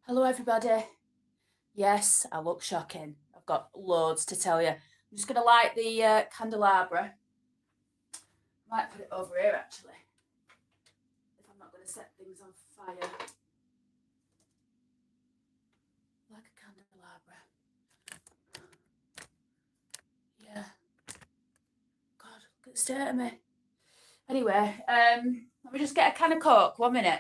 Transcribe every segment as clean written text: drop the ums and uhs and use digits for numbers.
Hello, everybody. Yes, I look shocking. I've got loads to tell you. I'm just going to light the candelabra. Might put it over here, actually, if I'm not going to set things on fire. Like a candelabra. Yeah. God, look at the state of me. Anyway, let me just get a can of Coke. 1 minute.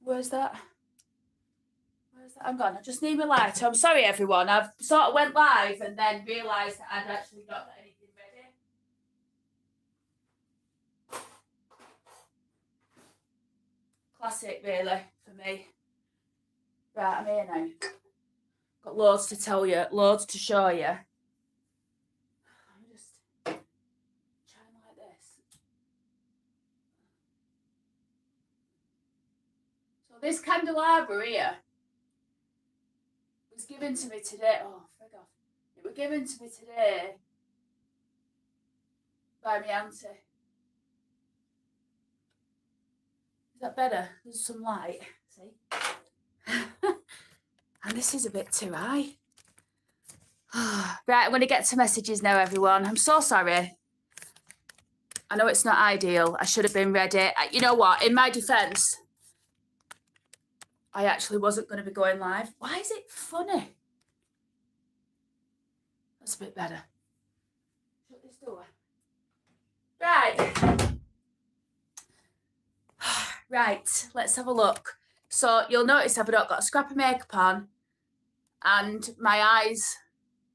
Where's that? Hang on, I just need my lighter. I'm sorry, everyone. I've sort of went live and then realised that I'd actually not got anything ready. Classic, really, for me. Right, I'm here now. Got loads to tell you, loads to show you. Let me just shine like this. So this candelabra here was given to me today. Oh, frig off. It was given to me today by my auntie. Is that better? There's some light. See? And this is a bit too high. Right, I'm going to get to messages now, everyone. I'm so sorry. I know it's not ideal. I should have been ready. You know what? In my defence, I actually wasn't going to be going live. Why is it funny? That's a bit better. Shut this door. Right. Right, let's have a look. So you'll notice I've not got a scrap of makeup on and my eyes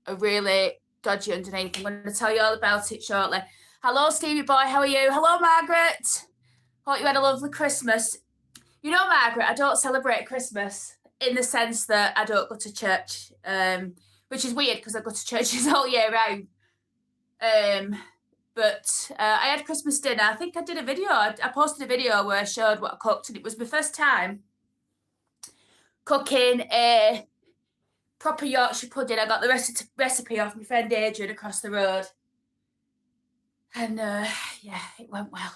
are really dodgy underneath. I'm going to tell you all about it shortly. Hello, Stevie boy. How are you? Hello, Margaret. Hope you had a lovely Christmas. You know, Margaret, I don't celebrate Christmas in the sense that I don't go to church, which is weird because I go to churches all year round. But I had Christmas dinner. I think I did a video. I posted a video where I showed what I cooked, and it was my first time cooking a proper Yorkshire pudding. I got the recipe off my friend Adrian across the road. And yeah, it went well.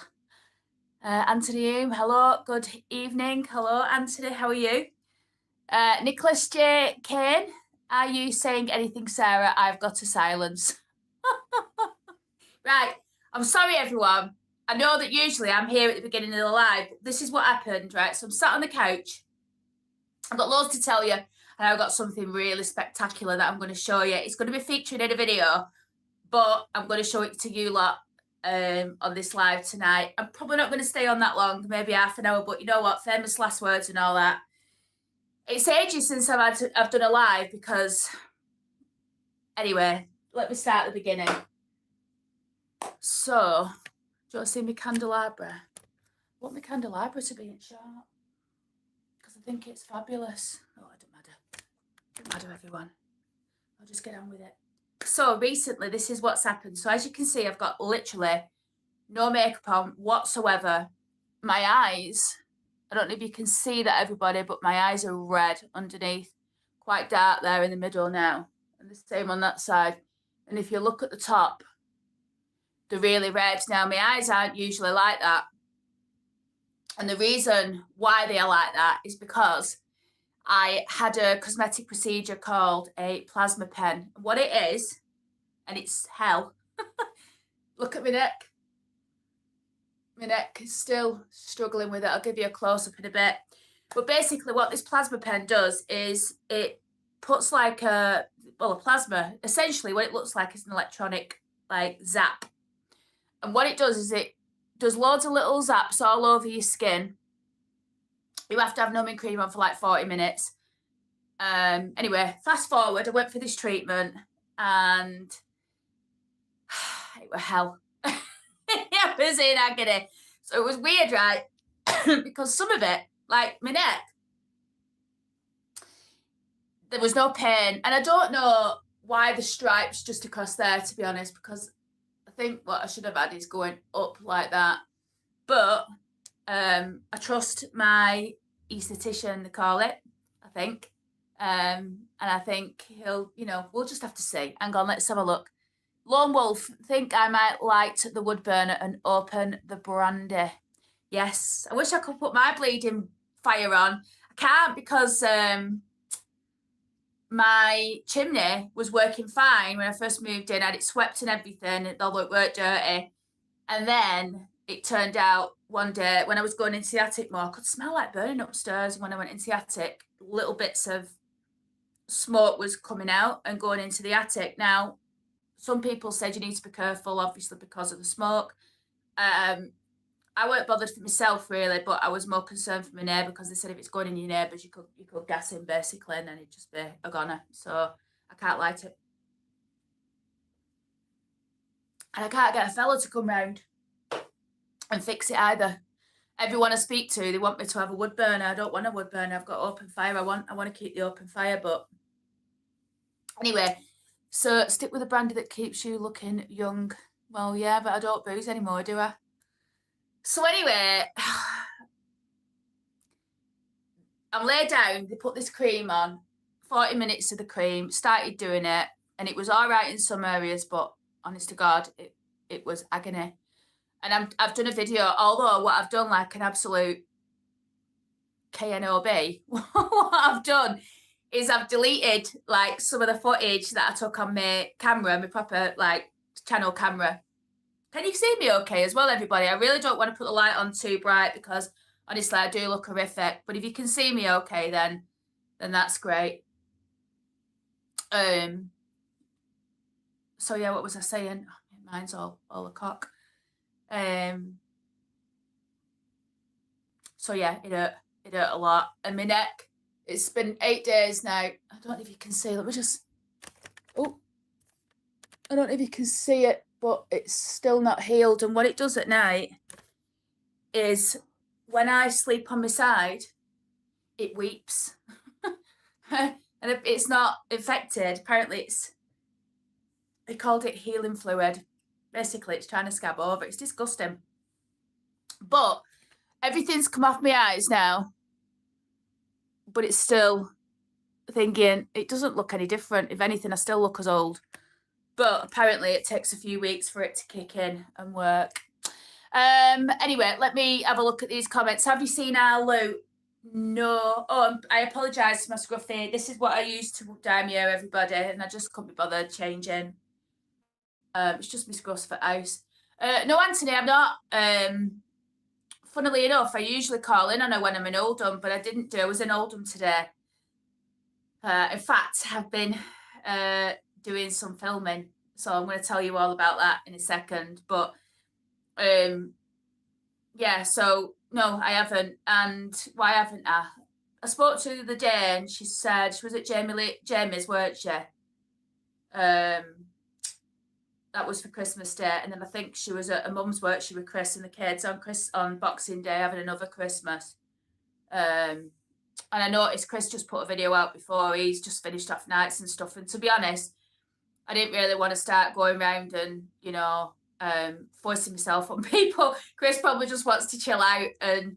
Anthony Hume, hello, good evening. Hello, Anthony, how are you? Nicholas J. Kane, are you saying anything, Sarah? I've got to silence. Right, I'm sorry, everyone. I know that usually I'm here at the beginning of the live. This is what happened, right? So I'm sat on the couch. I've got loads to tell you, and I've got something really spectacular that I'm going to show you. It's going to be featured in a video, but I'm going to show it to you lot on this live tonight. I'm probably not going to stay on that long, maybe half an hour, but you know what? Famous last words and all that. It's ages since I've done a live because, anyway, let me start at the beginning. So, do you want to see my candelabra? I want my candelabra to be in sharp because I think it's fabulous. Oh, it don't matter. Don't matter, everyone. I'll just get on with it. So recently, this is what's happened. So as you can see, I've got literally no makeup on whatsoever. My eyes, I don't know if you can see that, everybody, but my eyes are red underneath, quite dark there in the middle now, and the same on that side. And if you look at the top, they're really red. Now, my eyes aren't usually like that. And the reason why they are like that is because I had a cosmetic procedure called a plasma pen. What it is, and it's hell. Look at my neck. My neck is still struggling with it. I'll give you a close-up in a bit. But basically what this plasma pen does is it puts like a plasma. Essentially what it looks like is an electronic like zap. And what it does is it does loads of little zaps all over your skin. You have to have numbing cream on for like 40 minutes. Anyway, fast forward, I went for this treatment and it was hell. I was in agony. So it was weird, right? Because some of it, like my neck, there was no pain. And I don't know why the stripes just across there, to be honest, because I think what I should have had is going up like that. But I trust my esthetician, they call it, I think. And I think he'll, we'll just have to see. Hang on, let's have a look. Lone Wolf, think I might light the wood burner and open the brandy. Yes, I wish I could put my bleeding fire on. I can't because my chimney was working fine when I first moved in. I had it swept and everything, although it weren't dirty. And then it turned out one day when I was going into the attic more, I could smell like burning upstairs. And when I went into the attic, little bits of smoke was coming out and going into the attic. Now, some people said you need to be careful, obviously, because of the smoke. I weren't bothered for myself really, but I was more concerned for my neighbour because they said if it's going in your neighbours, you could gas in basically, and then it'd just be a goner. So I can't light it, and I can't get a fella to come round and fix it either. Everyone I speak to, they want me to have a wood burner. I don't want a wood burner. I've got open fire. I want to keep the open fire, but anyway. So stick with the brandy that keeps you looking young. Well, yeah, but I don't booze anymore, do I? So anyway, I'm laid down. They put this cream on. 40 minutes of the cream. Started doing it, and it was all right in some areas, but honest to God, it was agony. And I've done a video, although what I've done like an absolute KNOB, what I've done is I've deleted like some of the footage that I took on my camera, my proper like channel camera. Can you see me okay as well, everybody? I really don't want to put the light on too bright because honestly I do look horrific. But if you can see me okay, then that's great. So yeah, what was I saying? Oh, mine's all a cock. So yeah, it hurt a lot. And my neck, it's been 8 days now. I don't know if you can see. Let me just. Oh, I don't know if you can see it, but it's still not healed. And what it does at night is when I sleep on my side, it weeps. And it's not infected. Apparently, they called it healing fluid. Basically, it's trying to scab over. It's disgusting. But everything's come off my eyes now. But it's still thinking, it doesn't look any different. If anything, I still look as old. But apparently it takes a few weeks for it to kick in and work. Anyway, let me have a look at these comments. Have you seen our loot? No. Oh, I apologise to my scruffy. This is what I used to dye my hair, everybody, and I just couldn't be bothered changing. It's just my scruffs for house. No, Anthony, I'm not. Funnily enough, I usually call in on her when I'm in Oldham, but I didn't do. I was in Oldham today. In fact, I've been doing some filming, so I'm going to tell you all about that in a second. But yeah, so no, I haven't. And why haven't I? I spoke to her the other day, and she said she was at Jamie's, weren't she? That was for Christmas Day, and then I think she was at her mum's work. She with Chris and the kids on Boxing Day having another Christmas. And I noticed Chris just put a video out before. He's just finished off nights and stuff. And to be honest, I didn't really want to start going around and forcing myself on people. Chris probably just wants to chill out, and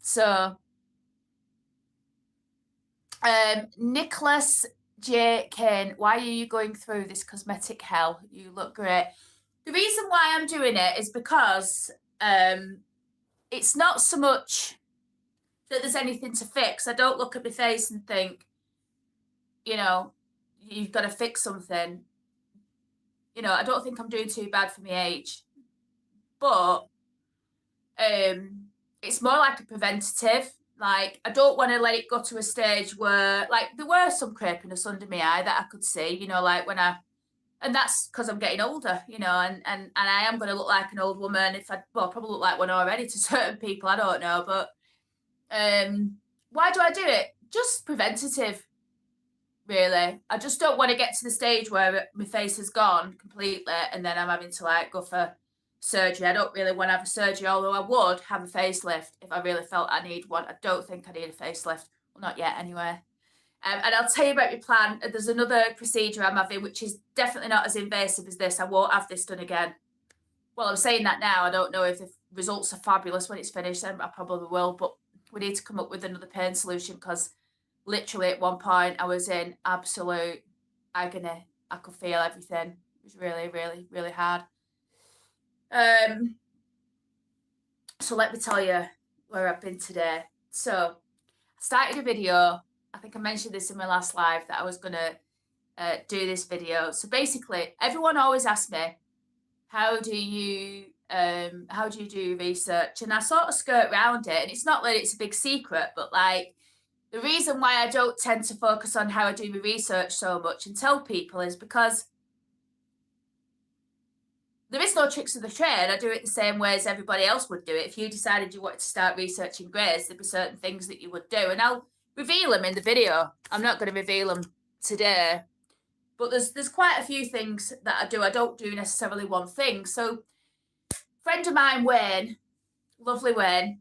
so. Nicholas J. Kane, why are you going through this cosmetic hell? You look great. The reason why I'm doing it is because it's not so much that there's anything to fix. I don't look at my face and think, you've got to fix something. I don't think I'm doing too bad for my age. But it's more like a preventative. Like, I don't want to let it go to a stage where, like, there were some crepiness under my eye that I could see, like when and that's because I'm getting older, and I am going to look like an old woman probably look like one already to certain people, I don't know, but why do I do it? Just preventative, really. I just don't want to get to the stage where my face is gone completely and then I'm having to, like, go for surgery. I don't really want to have a surgery, although I would have a facelift if I really felt I need one. I don't think I need a facelift. Well, not yet anyway. And I'll tell you about my plan. There's another procedure I'm having, which is definitely not as invasive as this. I won't have this done again. Well, I'm saying that now. I don't know if the results are fabulous when it's finished. I probably will, but we need to come up with another pain solution because literally at one point I was in absolute agony. I could feel everything. It was really, really, really hard. So let me tell you where I've been today. So I started a video. I think I mentioned this in my last live that I was gonna do this video. So basically, everyone always asks me, how do you do research? And I sort of skirt around it. And it's not that it's a big secret, but like the reason why I don't tend to focus on how I do my research so much and tell people is because there is no tricks of the trade. I do it the same way as everybody else would do it. If you decided you wanted to start researching greys, there'd be certain things that you would do. And I'll reveal them in the video. I'm not going to reveal them today. But there's quite a few things that I do. I don't do necessarily one thing. So friend of mine, Wayne, lovely Wayne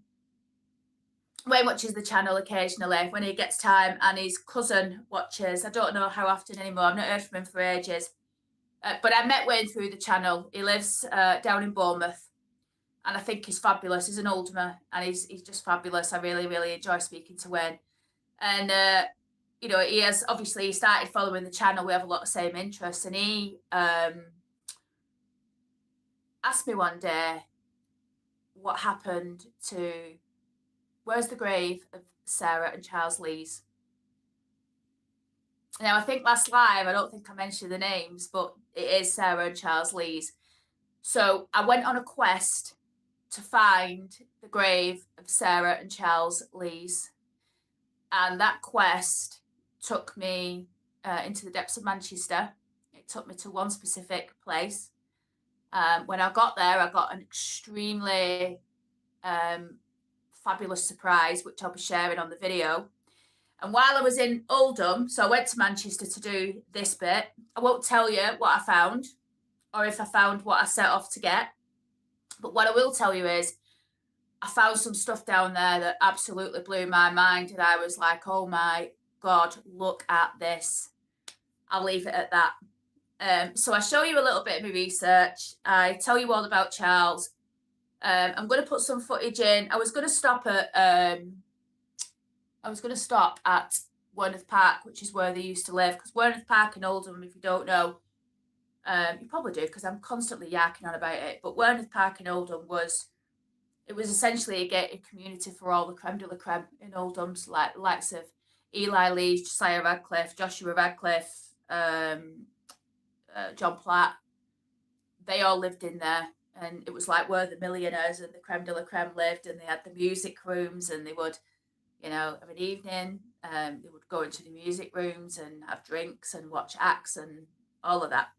watches the channel occasionally when he gets time, and his cousin watches. I don't know how often anymore. I've not heard from him for ages. But I met Wayne through the channel. He lives down in Bournemouth, and I think he's fabulous. He's an Alderman, and he's just fabulous. I really, really enjoy speaking to Wayne. And, you know, he started following the channel. We have a lot of same interests. And he asked me one day what happened to, where's the grave of Sarah and Charles Lees? Now, I think last live, I don't think I mentioned the names, but it is Sarah and Charles Lees. So I went on a quest to find the grave of Sarah and Charles Lees. And that quest took me into the depths of Manchester. It took me to one specific place. When I got there, I got an extremely fabulous surprise, which I'll be sharing on the video. And while I was in Oldham, so I went to Manchester to do this bit. I won't tell you what I found or if I found what I set off to get. But what I will tell you is I found some stuff down there that absolutely blew my mind. And I was like, oh my God, look at this. I'll leave it at that. So I show you a little bit of my research. I tell you all about Charles. I'm going to put some footage in. I was going to stop at Werneth Park, which is where they used to live. Because Werneth Park in Oldham, if you don't know, you probably do because I'm constantly yakking on about it. But Werneth Park in Oldham was essentially a gated community for all the creme de la creme in Oldham, so like likes of Eli Lee, Josiah Radcliffe, Joshua Radcliffe, John Platt. They all lived in there. And it was like where the millionaires and the creme de la creme lived, and they had the music rooms, and they would, you know, of an evening, they would go into the music rooms and have drinks and watch acts and all of that.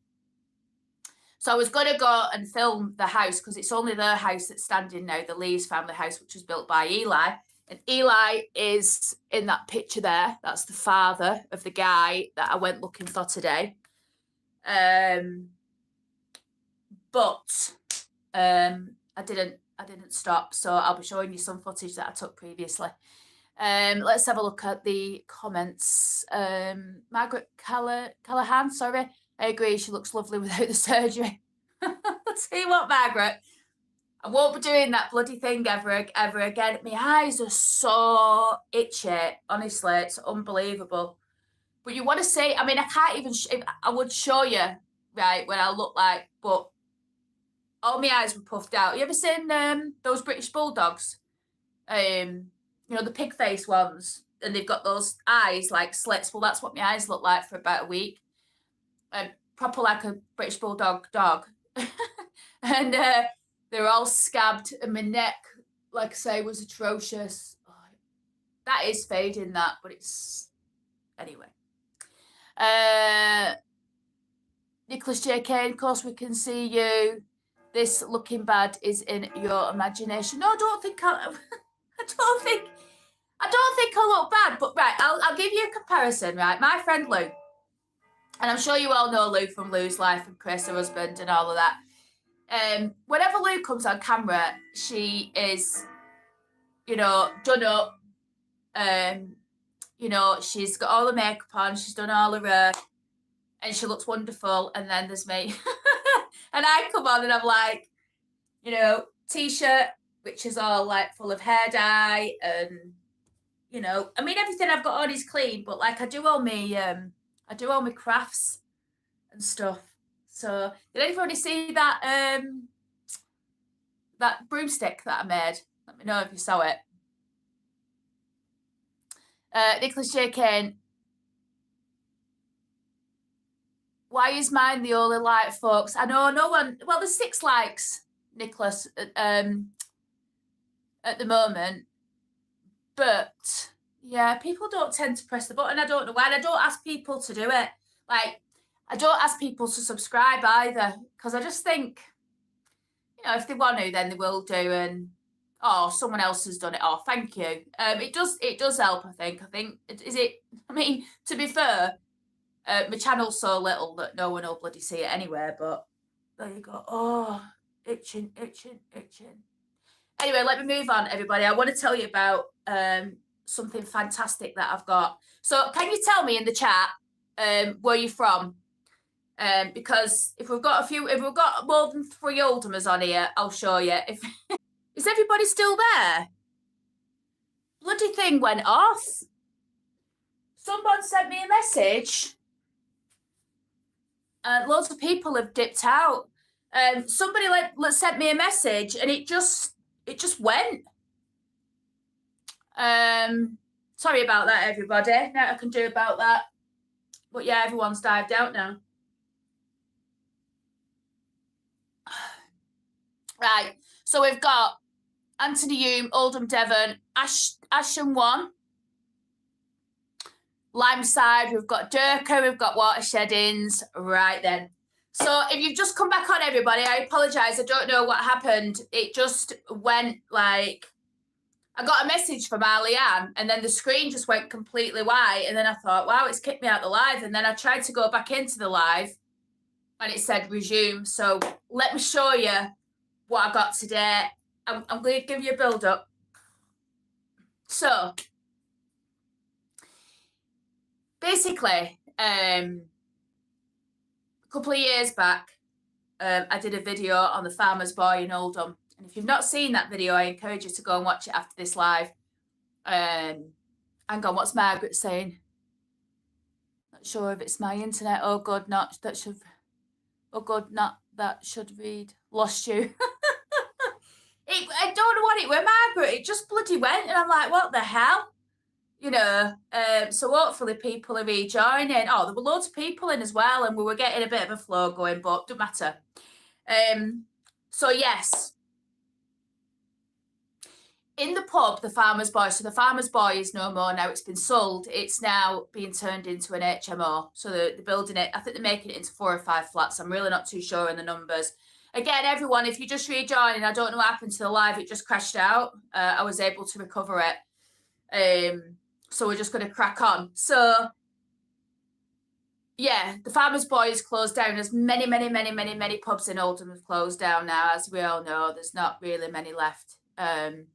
So I was going to go and film the house because it's only their house that's standing now, the Lees family house, which was built by Eli. And Eli is in that picture there. That's the father of the guy that I went looking for today. But I didn't stop, so I'll be showing you some footage that I took previously. Let's have a look at the comments. Margaret Callahan, sorry. I agree, she looks lovely without the surgery. I'll tell you what, Margaret, I won't be doing that bloody thing ever again. My eyes are so itchy, honestly, it's unbelievable. But you want to say, I mean, I can't even, I would show you, right, what I look like, but all my eyes were puffed out. You ever seen those British Bulldogs? You know, the pig face ones, and they've got those eyes like slits. Well, that's what my eyes look like for about a week. Proper like a British Bulldog dog. And they're all scabbed, and my neck, like I say, was atrocious. Oh, that is fading, that, but it's... Anyway. Nicholas J. Kane, of course we can see you. This looking bad is in your imagination. No, I don't think I don't think I look bad, but right, I'll give you a comparison, right? My friend Lou, and I'm sure you all know Lou from Lou's Life and Chris, her husband, and all of that. Whenever Lou comes on camera, she is, you know, done up. You know, she's got all the makeup on, she's done all her hair, and she looks wonderful. And then there's me. And I come on and I'm like, you know, t-shirt, which is all like full of hair dye and you know, I mean, everything I've got on is clean, but like I do all my crafts and stuff. So did anybody see that broomstick that I made? Let me know if you saw it. Nicholas J. Kane, why is mine the only like, folks? I know no one. Well, there's 6 likes, Nicholas, at the moment, but yeah, people don't tend to press the button. I don't know why. And I don't ask people to do it. Like, I don't ask people to subscribe either, because I just think, you know, if they want to, then they will do. And oh, someone else has done it. Oh, thank you. It does help. I think. Is it? I mean, to be fair, my channel's so little that no one will bloody see it anywhere. But there you go. Oh, itching. Anyway, let me move on, everybody. I want to tell you about something fantastic that I've got. So, can you tell me in the chat where you're from? Because if we've got more than 3 Oldhamers on here, I'll show you. If is everybody still there? Bloody thing went off. Someone sent me a message. Loads of people have dipped out. Somebody sent me a message, and it just went. Sorry about that, everybody. Now I can do about that. But yeah, everyone's dived out now. Right. So we've got Anthony Hume, Oldham, Devon, Asham 1, Limeside, we've got Durka, we've got Watershed Inns. Right then. So if you've just come back on, everybody, I apologise. I don't know what happened. It just went like, I got a message from Alianne, and then the screen just went completely white. And then I thought, wow, it's kicked me out the live. And then I tried to go back into the live, and it said resume. So let me show you what I got today. I'm going to give you a build up. So basically, a couple of years back, I did a video on the Farmer's Boy in Oldham. And if you've not seen that video, I encourage you to go and watch it after this live. Hang on, what's Margaret saying? Not sure if it's my internet. Oh God, not that should. Oh God, not that should read. Lost you. I don't know what it was, Margaret. It just bloody went, and I'm like, what the hell? You know. So hopefully people are rejoining. Oh, there were loads of people in as well, and we were getting a bit of a flow going, but don't matter. So yes. In the pub, the Farmer's Boy. So the Farmer's Boy is no more now. It's been sold. It's now being turned into an HMO. So they're building it. I think they're making it into 4 or 5 flats. I'm really not too sure on the numbers. Again, everyone, if you just rejoining, I don't know what happened to the live. It just crashed out. I was able to recover it. So we're just going to crack on. So yeah, the Farmer's Boy is closed down. There's many pubs in Oldham have closed down now. As we all know, there's not really many left. But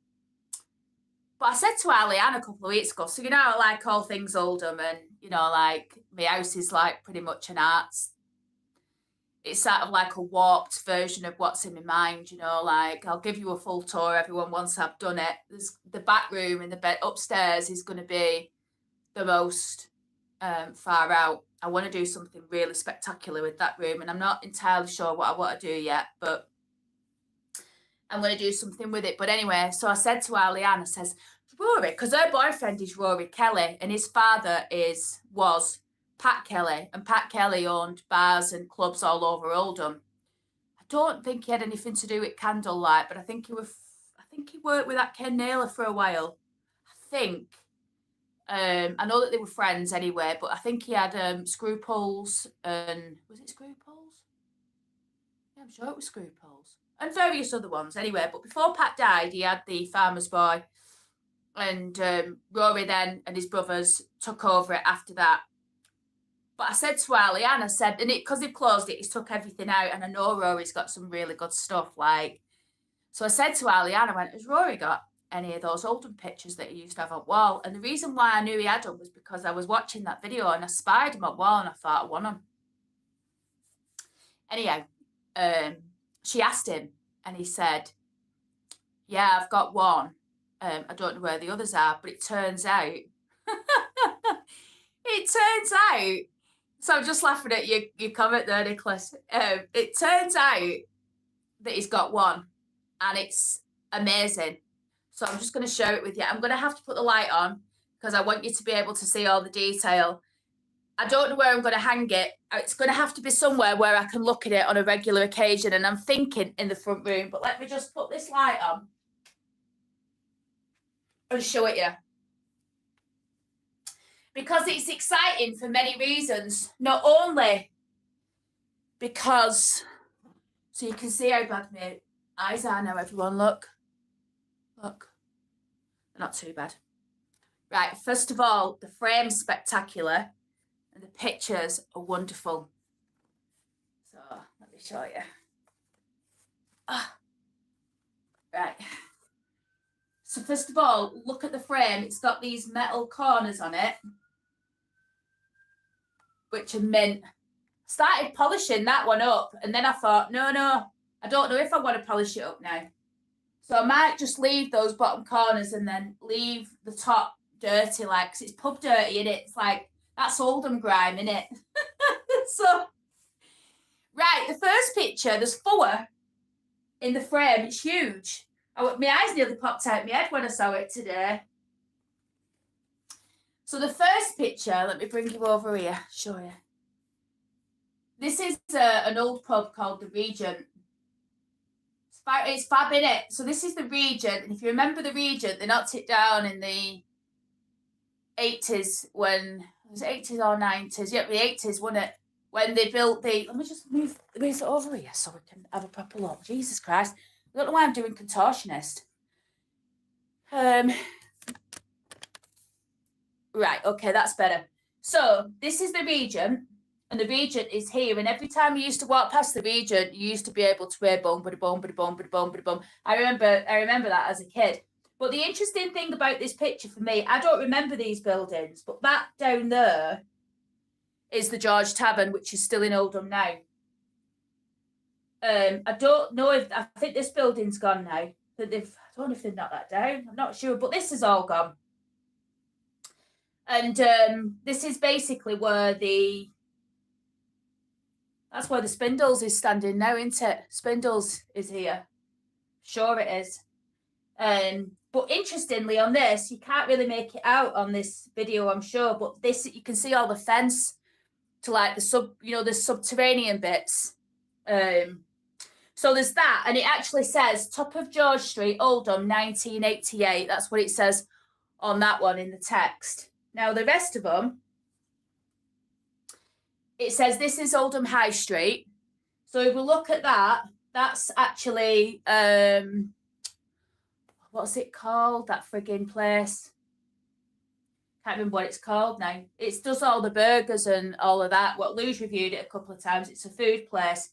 I said to Alianne a couple of weeks ago, so you know, I like all things Oldham, and you know, like my house is like pretty much an arts. It's sort of like a warped version of what's in my mind, you know, like I'll give you a full tour, everyone, once I've done it. There's the back room and the bed upstairs is going to be the most far out. I want to do something really spectacular with that room, and I'm not entirely sure what I want to do yet, but I'm going to do something with it. But anyway, so I said to Alianne, I says, Rory, because her boyfriend is Rory Kelly, and his father was Pat Kelly, and Pat Kelly owned bars and clubs all over Oldham. I don't think he had anything to do with Candlelight, but I think he worked with that Ken Naylor for a while. I think. I know that they were friends anyway, but I think he had Scruples, and was it Scruples? Yeah, I'm sure it was Scruples. And various other ones anyway. But before Pat died, he had the Farmer's Boy, and Rory then and his brothers took over it after that. But I said to Alianne, I said, and because they've closed it, he's took everything out, and I know Rory's got some really good stuff. Like, so I said to Alianne, I went, has Rory got any of those Oldham pictures that he used to have on wall? And the reason why I knew he had them was because I was watching that video and I spied him on wall, and I thought I want them. Anyhow, she asked him, and he said, yeah, I've got one. I don't know where the others are, but it turns out, so I'm just laughing at your comment there, Nicholas. It turns out that he's got one, and it's amazing. So I'm just going to share it with you. I'm going to have to put the light on because I want you to be able to see all the detail. I don't know where I'm going to hang it. It's going to have to be somewhere where I can look at it on a regular occasion, and I'm thinking in the front room, but let me just put this light on and show it you. Because it's exciting for many reasons. Not only because, so you can see how bad my eyes are now, everyone. Look. Look. They're not too bad. Right, first of all, the frame's spectacular and the pictures are wonderful. So, let me show you. Right. So first of all, look at the frame. It's got these metal corners on it, which are mint. Started polishing that one up, and then I thought, no, I don't know if I want to polish it up now. So I might just leave those bottom corners and then leave the top dirty, like, because it's pub dirty, and it's like, that's Oldham grime, innit? So, right, the first picture, there's 4 in the frame. It's huge. My eyes nearly popped out my head when I saw it today. So the first picture, let me bring you over here, show you. This is an old pub called the Regent. It's fab, innit? So this is the Regent, and if you remember the Regent, they knocked it down in the 80s when, was it 80s or 90s? Yep, the 80s, wasn't it? When they built the, let me just move it over here so we can have a proper look. Jesus Christ. I don't know why I'm doing contortionist. Right, okay, that's better. So this is the Regent, and the Regent is here, and every time you used to walk past the Regent, you used to be able to hear boom, bada boom, bada boom, bada boom, bada boom. I remember that as a kid. But the interesting thing about this picture for me, I don't remember these buildings, but that down there is the George Tavern, which is still in Oldham now. I don't know if, I think this building's gone now. I don't know if they've knocked that down. I'm not sure, but this is all gone. And this is basically where that's where the Spindles is standing now, isn't it? Spindles is here. Sure it is. But interestingly on this, you can't really make it out on this video, I'm sure, but this, you can see all the fence to like the subterranean bits. So there's that, and it actually says top of George Street, Oldham, 1988. That's what it says on that one in the text. Now the rest of them, it says this is Oldham High Street. So if we look at that, that's actually what's it called? That frigging place. Can't remember what it's called now. It does all the burgers and all of that. What Lou's reviewed it a couple of times. It's a food place.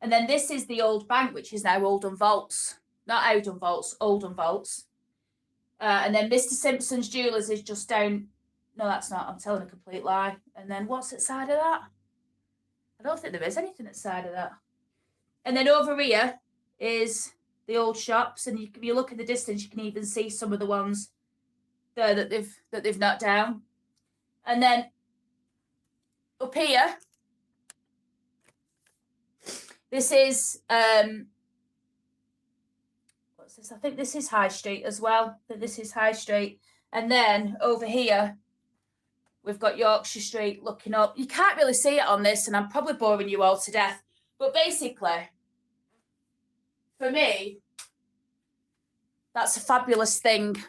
And then this is the old bank, which is now Oldham Vaults. Not Oldham Vaults, Oldham Vaults. And then Mr. Simpson's Jewellers is just down. No, that's not. I'm telling a complete lie. And then what's at side of that? I don't think there is anything at side of that. And then over here is the old shops. And if you look in the distance, you can even see some of the ones there that they've knocked down. And then up here, this is what's this? I think this is High Street as well. This is High Street. And then over here, we've got Yorkshire Street looking up. You can't really see it on this, and I'm probably boring you all to death. But basically, for me, that's a fabulous thing.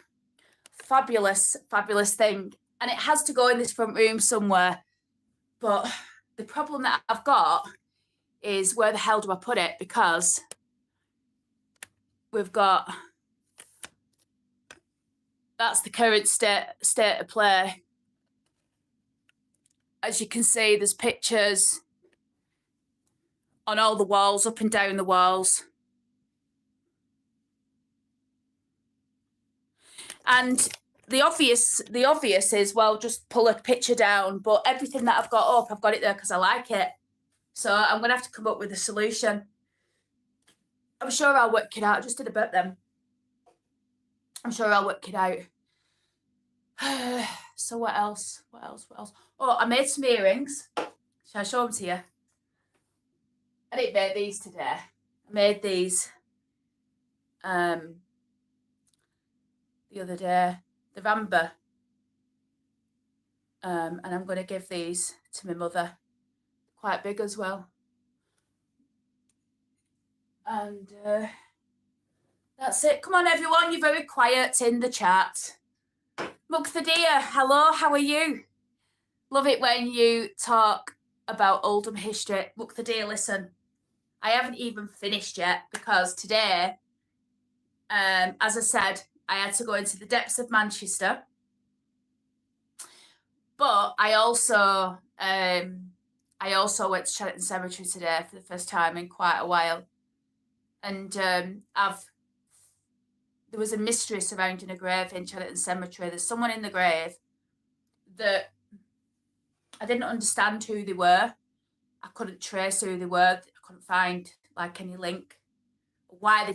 Fabulous, fabulous thing. And it has to go in this front room somewhere. But the problem that I've got is where the hell do I put it? Because we've got, that's the current state of play. As you can see, there's pictures on all the walls, up and down the walls. And the obvious is, well, just pull a picture down. But everything that I've got up, I've got it there because I like it. So I'm going to have to come up with a solution. I'm sure I'll work it out just in a bit then. I'm sure I'll work it out. So what else? Oh, I made some earrings. Shall I show them to you? I didn't make these today. I made these the other day. They're amber. And I'm going to give these to my mother. Quite big as well. And that's it. Come on, everyone. You're very quiet in the chat. Mugtha dear, hello. How are you? Love it when you talk about Oldham history. Mugtha dear, listen. I haven't even finished yet because today, as I said, I had to go into the depths of Manchester. But I also went to Channington Cemetery today for the first time in quite a while. And there was a mystery surrounding a grave in Channington Cemetery. There's someone in the grave that I didn't understand who they were. I couldn't trace who they were. I couldn't find like any link. Why they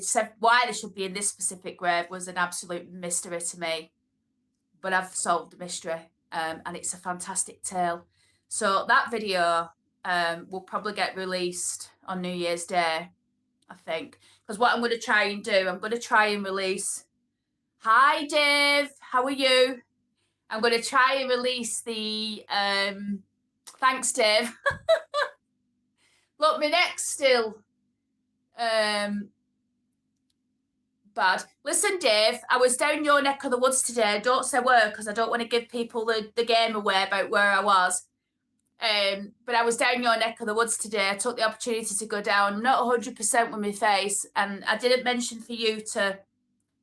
should be in this specific grave was an absolute mystery to me. But I've solved the mystery, and it's a fantastic tale. So that video will probably get released on New Year's Day, I think. Because what I'm going to try and do, I'm going to try and release... Hi, Dave. How are you? I'm going to try and release the... Thanks, Dave. Look, my neck's still... bad. Listen, Dave, I was down your neck of the woods today. Don't say where, because I don't want to give people the game away about where I was. But I was down your neck of the woods today. I took the opportunity to go down. I'm not 100% with my face, and I didn't mention for you to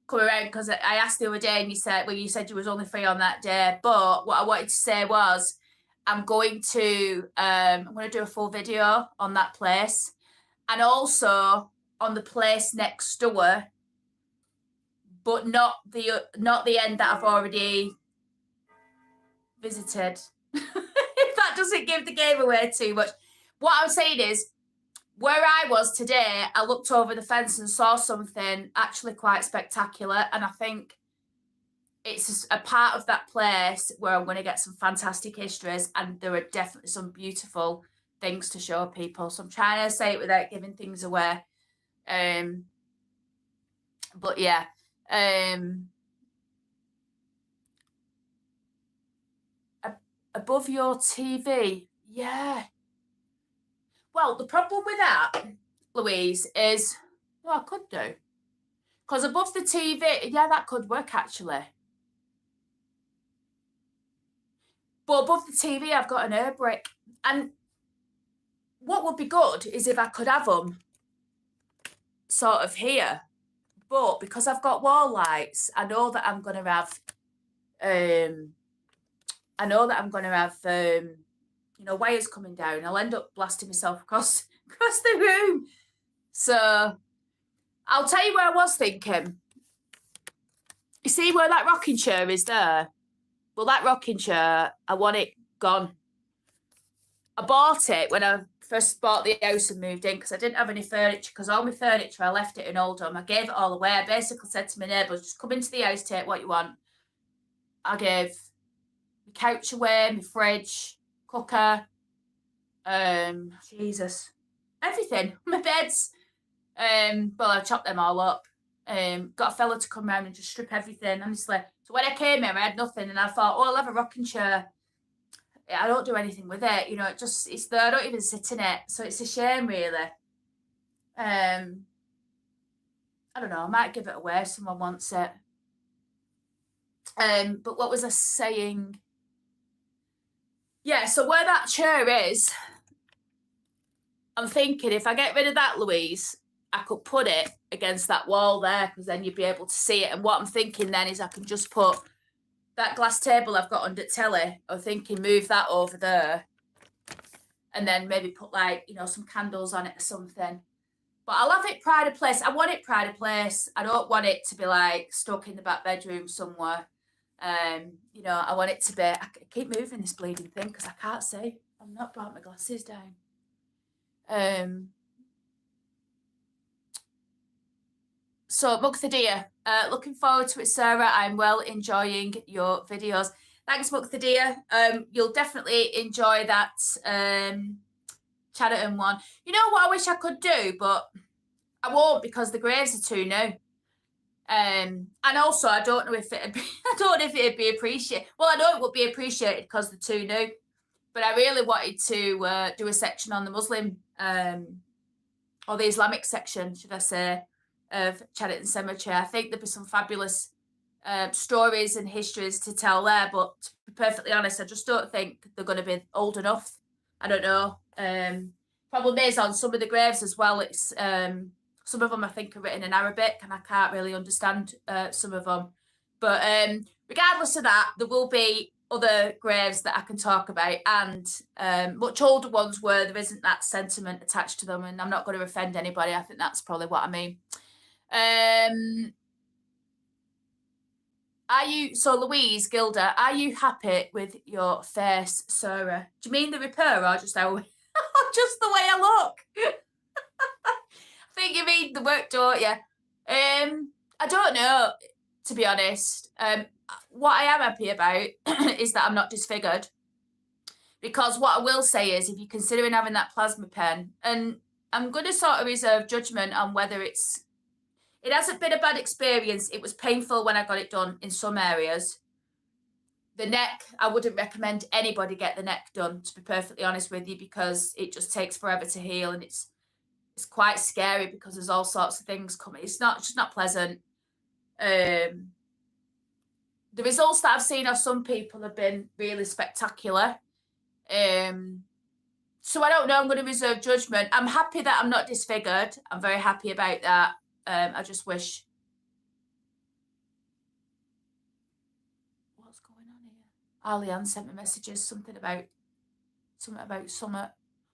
come around because I asked the other day, and you said you was only free on that day. But what I wanted to say was, I'm going to do a full video on that place, and also on the place next door, but not the end that I've already visited. If that doesn't give the game away too much. What I'm saying is, where I was today, I looked over the fence and saw something actually quite spectacular, and I think it's a part of that place where I'm going to get some fantastic histories, and there are definitely some beautiful things to show people. So I'm trying to say it without giving things away. But yeah. Above your TV. Yeah. Well, the problem with that, Louise, is... Well, I could do. Because above the TV... Yeah, that could work, actually. But above the TV, I've got an air brick. And what would be good is if I could have them sort of here. But because I've got wall lights, I know that I'm going to have... wires coming down. I'll end up blasting myself across the room. So I'll tell you where I was thinking. You see where that rocking chair is there? Well, that rocking chair, I want it gone. I bought it when I first bought the house and moved in because I didn't have any furniture, because all my furniture, I left it in Oldham. I gave it all away. I basically said to my neighbours, just come into the house, take what you want. I gave my couch away, my fridge, cooker, Jesus, everything, my beds. Well, I chopped them all up. Got a fella to come round and just strip everything, honestly. So when I came here, I had nothing, and I thought, oh, I'll have a rocking chair. I don't do anything with it, it's there. I don't even sit in it, so it's a shame, really. I don't know, I might give it away if someone wants it. But what was I saying? Yeah, so where that chair is, I'm thinking if I get rid of that, Louise, I could put it against that wall there, because then you'd be able to see it. And what I'm thinking then is I can just put that glass table I've got under telly, I'm thinking move that over there, and then maybe put some candles on it or something. But I'll have it pride of place. I want it pride of place. I don't want it to be stuck in the back bedroom somewhere. I want it to be... I keep moving this bleeding thing because I can't see. I've not brought my glasses down. So, Mugtha dear, Looking forward to it, Sarah. I'm well enjoying your videos. Thanks, Mukta dear. You'll definitely enjoy that Chatterton one. You know what I wish I could do, but I won't because the graves are too new. And also I don't know if it'd be, I don't know if it'd be appreciated. Well, I know it would be appreciated because they're too new. But I really wanted to do a section on the Muslim or the Islamic section, should I say, of Chatterton Cemetery. I think there'd be some fabulous stories and histories to tell there. But to be perfectly honest, I just don't think they're going to be old enough. I don't know. Problem is on some of the graves as well. It's some of them I think are written in Arabic, and I can't really understand some of them. But regardless of that, there will be other graves that I can talk about, and much older ones where there isn't that sentiment attached to them, and I'm not going to offend anybody. I think that's probably what I mean. Are you, so Louise Gilda, are you happy with your face, Sarah? Do you mean the repair or just how, just the way I look? I think you mean the work, don't you? I don't know, to be honest. What I am happy about is that I'm not disfigured. Because what I will say is, if you're considering having that plasma pen, and I'm going to sort of reserve judgment on whether it hasn't been a bad experience. It was painful when I got it done in some areas. The neck, I wouldn't recommend anybody get the neck done, to be perfectly honest with you, because it just takes forever to heal, and it's quite scary because there's all sorts of things coming. It's just not pleasant. The results that I've seen of some people have been really spectacular. So I don't know. I'm going to reserve judgment. I'm happy that I'm not disfigured. I'm very happy about that. I just wish. What's going on here? Alianne sent me messages. Something about summer.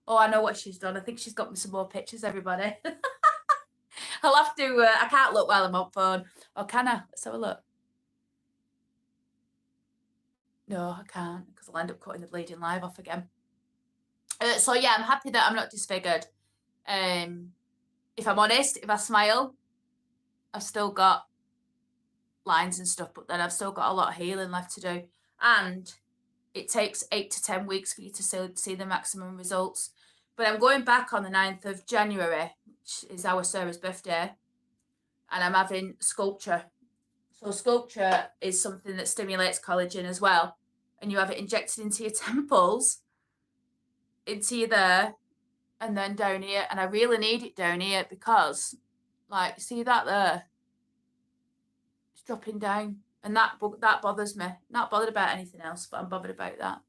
Oh, I know what she's done. I think she's got me some more pictures, everybody. I'll have to, I can't look while I'm on phone. Or can I? Let's have a look. No, I can't, because I'll end up cutting the bleeding live off again. So yeah, I'm happy that I'm not disfigured. If I'm honest, if I smile, I've still got lines and stuff, but then I've still got a lot of healing left to do. And it takes 8 to 10 weeks for you to see the maximum results. But I'm going back on the 9th of January, which is our Sarah's birthday, and I'm having sculpture. So sculpture is something that stimulates collagen as well. And you have it injected into your temples, into you there, and then down here. And I really need it down here because, like, see that there? It's dropping down. And that bothers me. Not bothered about anything else, but I'm bothered about that.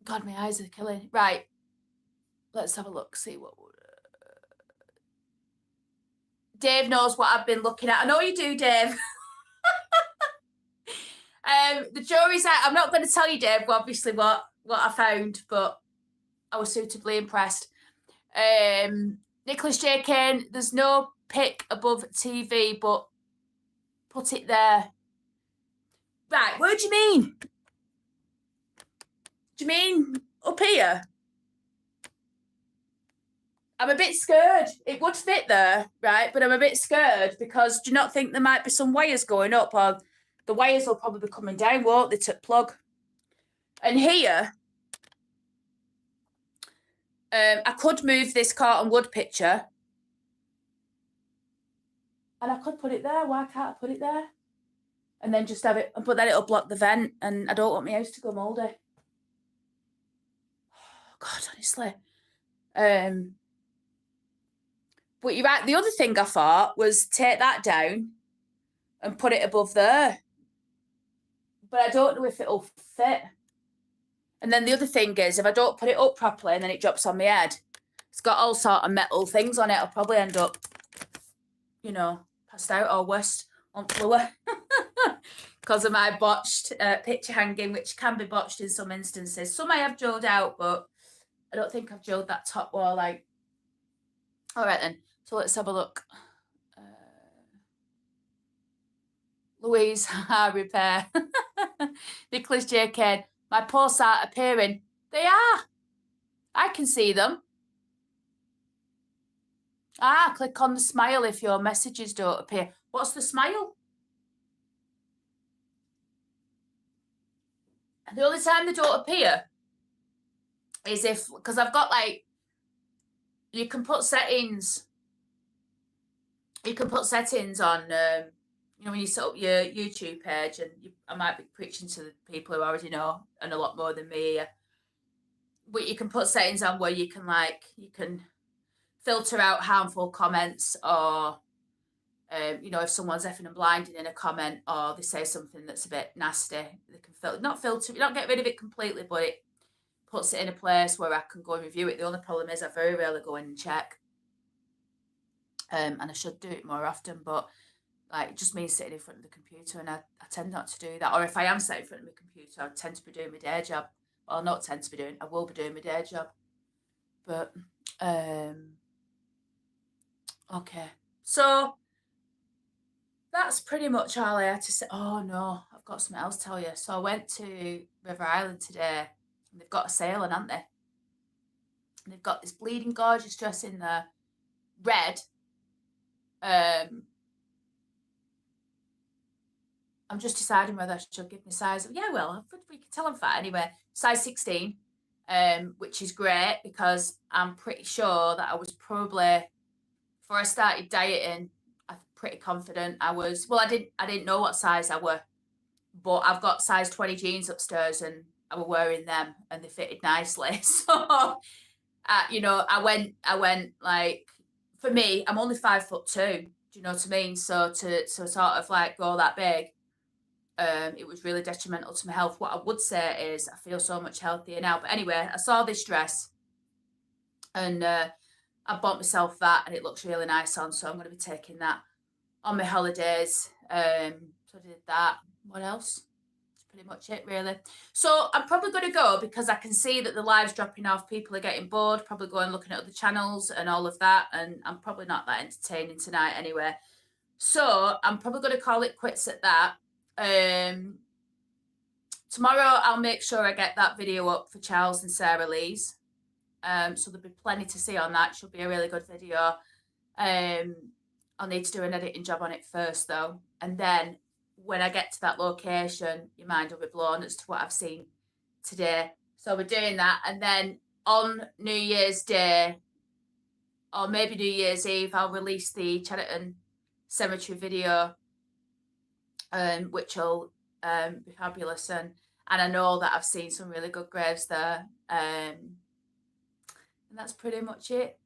God, my eyes are killing. Right. Let's have a look. See what. Dave knows what I've been looking at. I know you do, Dave. The jury's out. I'm not going to tell you, Dave, obviously what I found, but I was suitably impressed. Nicholas J. Kane, there's no pick above TV, but put it there. Right, what do you mean? Do you mean up here? I'm a bit scared. It would fit there, right? But I'm a bit scared because do you not think there might be some wires going up, or the wires will probably be coming down, won't they, to plug? And here, I could move this carton wood picture. And I could put it there. Why can't I put it there? And then just have it, but then it'll block the vent, and I don't want my house to go mouldy. Oh, God, honestly. But you're right. The other thing I thought was take that down and put it above there. But I don't know if it'll fit. And then the other thing is, if I don't put it up properly and then it drops on my head, it's got all sort of metal things on it. I'll probably end up, you know, passed out or worse on floor because of my botched picture hanging, which can be botched in some instances. Some I have drilled out, but I don't think I've drilled that top wall out. All right then. So let's have a look. Louise, repair. Nicholas J. Kane, my posts are appearing. They are. I can see them. Click on the smile if your messages don't appear. What's the smile? The only time they don't appear is if, because I've got like, you can put settings on, you know, when you set up your YouTube page, and I might be preaching to the people who already know, and a lot more than me, but you can put settings on where you can filter out harmful comments, or you know, if someone's effing and blinding in a comment, or they say something that's a bit nasty, they can not get rid of it completely, but it puts it in a place where I can go and review it. The only problem is I very rarely go in and check, and I should do it more often, but like, it just means sitting in front of the computer, and I tend not to do that. Or if I am sitting in front of my computer, I tend to be doing my day job. Well, not tend to be doing, I will be doing my day job. But okay, so that's pretty much all I had to say. Oh no, I've got something else to tell you. So I went to River Island today, and they've got a sale on, haven't they? And they've got this bleeding gorgeous dress in there, red. I'm just deciding whether I should give my size. Yeah, well, we can tell I'm fat anyway. Size 16, which is great, because I'm pretty sure that I was probably, before I started dieting, I'm pretty confident I was. Well, I didn't know what size I were, but I've got size 20 jeans upstairs, and I were wearing them, and they fitted nicely. So, you know, I went like, for me, I'm only 5'2". Do you know what I mean? So to sort of like go that big, it was really detrimental to my health. What I would say is I feel so much healthier now. But anyway, I saw this dress, and I bought myself that, and it looks really nice on. So I'm going to be taking that on my holidays. So I did that. What else? That's pretty much it, really. So I'm probably going to go, because I can see that the live's dropping off. People are getting bored, probably going looking at other channels and all of that. And I'm probably not that entertaining tonight anyway. So I'm probably going to call it quits at that. Tomorrow I'll make sure I get that video up for Charles and Sarah Lee's. So there'll be plenty to see on that. She'll be a really good video. I'll need to do an editing job on it first though. And then when I get to that location, your mind will be blown as to what I've seen today. So we're doing that. And then on New Year's Day, or maybe New Year's Eve, I'll release the Cheriton Cemetery video, which will be fabulous. And I know that I've seen some really good graves there. And that's pretty much it.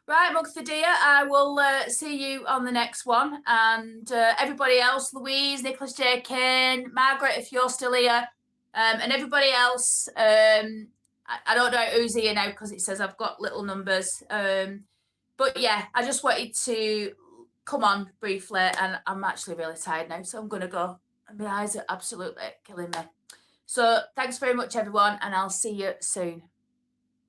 Right, Mugtha dear, I will see you on the next one. And everybody else, Louise, Nicholas J. Kane, Margaret, if you're still here, and everybody else, I don't know who's here now, because it says I've got little numbers. But yeah, I just wanted to come on briefly, and I'm actually really tired now, so I'm going to go. And my eyes are absolutely killing me. So thanks very much, everyone, and I'll see you soon.